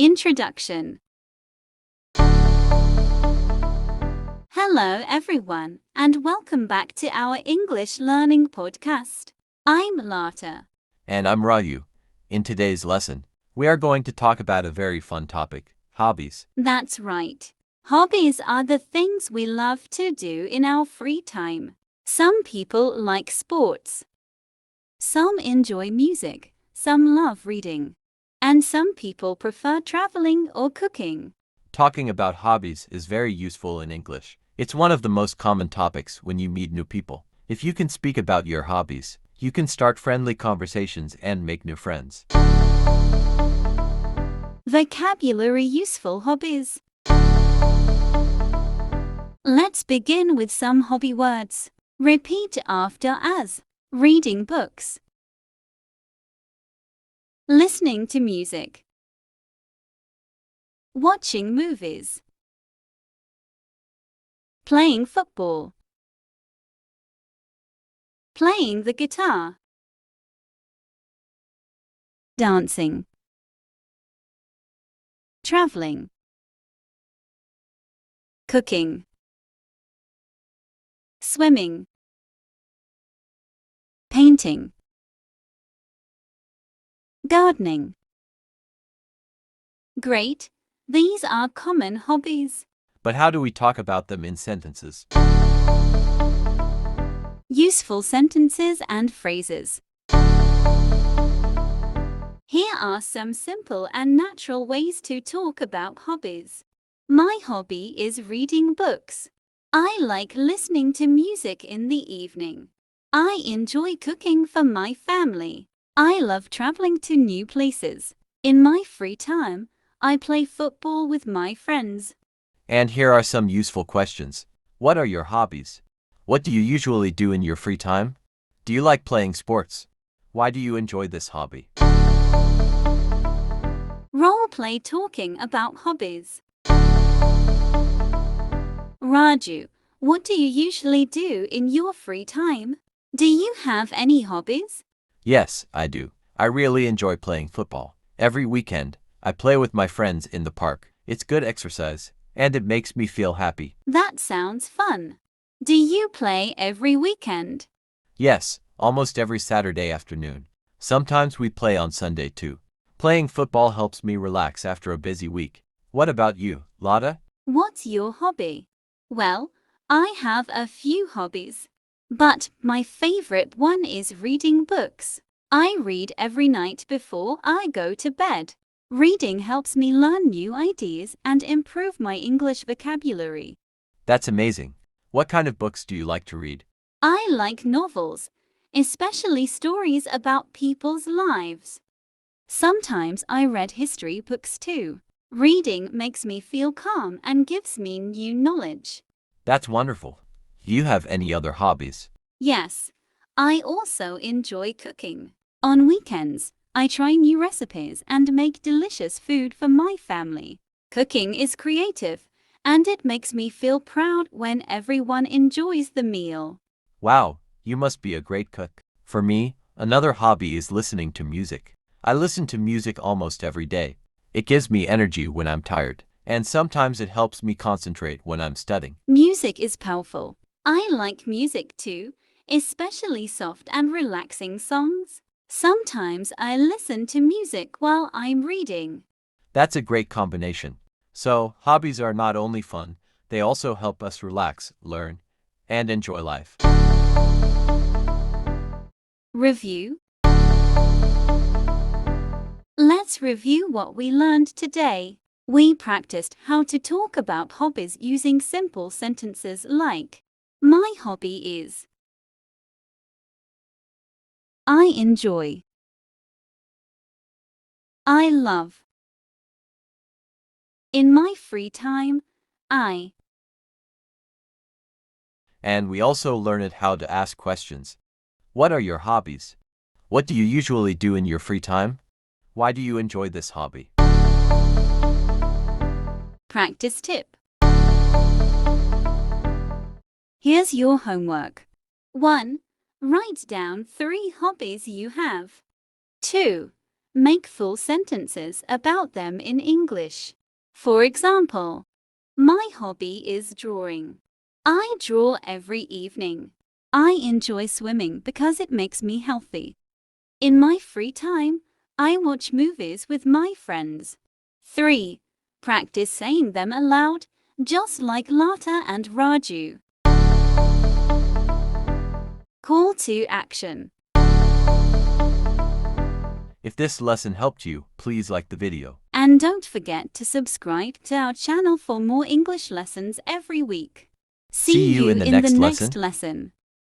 Introduction. Hello everyone, and welcome back to our English learning podcast. I'm Lata. And I'm Raju. In today's lesson, we are going to talk about a very fun topic, hobbies. That's right. Hobbies are the things we love to do in our free time. Some people like sports. Some enjoy music. Some love reading. And some people prefer traveling or cooking. Talking about hobbies is very useful in English. It's one of the most common topics when you meet new people. If you can speak about your hobbies, you can start friendly conversations and make new friends. Vocabulary useful hobbies. Let's begin with some hobby words. Repeat after us. Reading books. Listening to music. Watching movies. Playing football. Playing the guitar. Dancing. Traveling. Cooking. Swimming. Painting. Gardening. Great! These are common hobbies. But how do we talk about them in sentences? Useful sentences and phrases. Here are some simple and natural ways to talk about hobbies. My hobby is reading books. I like listening to music in the evening. I enjoy cooking for my family. I love traveling to new places. In my free time, I play football with my friends. And here are some useful questions. What are your hobbies? What do you usually do in your free time? Do you like playing sports? Why do you enjoy this hobby? Role play talking about hobbies. Raju, what do you usually do in your free time? Do you have any hobbies? Yes, I do. I really enjoy playing football. Every weekend, I play with my friends in the park. It's good exercise, and it makes me feel happy. That sounds fun. Do you play every weekend? Yes, almost every Saturday afternoon. Sometimes we play on Sunday too. Playing football helps me relax after a busy week. What about you, Lata? What's your hobby? Well, I have a few hobbies, but my favorite one is reading books. I read every night before I go to bed. Reading helps me learn new ideas and improve my English vocabulary. That's amazing. What kind of books do you like to read? I like novels, especially stories about people's lives. Sometimes I read history books too. Reading makes me feel calm and gives me new knowledge. That's wonderful. Do you have any other hobbies? Yes, I also enjoy cooking. On weekends, I try new recipes and make delicious food for my family. Cooking is creative, and it makes me feel proud when everyone enjoys the meal. Wow, you must be a great cook. For me, another hobby is listening to music. I listen to music almost every day. It gives me energy when I'm tired, and sometimes it helps me concentrate when I'm studying. Music is powerful. I like music too, especially soft and relaxing songs. Sometimes I listen to music while I'm reading. That's a great combination. So, hobbies are not only fun, they also help us relax, learn, and enjoy life. Review. Let's review what we learned today. We practiced how to talk about hobbies using simple sentences like, my hobby is. I enjoy. I love. In my free time, I. And we also learned how to ask questions. What are your hobbies? What do you usually do in your free time? Why do you enjoy this hobby? Practice tip. Here's your homework. 1. Write down 3 hobbies you have. 2. Make full sentences about them in English. For example, my hobby is drawing. I draw every evening. I enjoy swimming because it makes me healthy. In my free time, I watch movies with my friends. 3. Practice saying them aloud, just like Lata and Raju. Call to action. If this lesson helped you, please like the video. And don't forget to subscribe to our channel for more English lessons every week. See See you you in the in the next next lesson. lesson.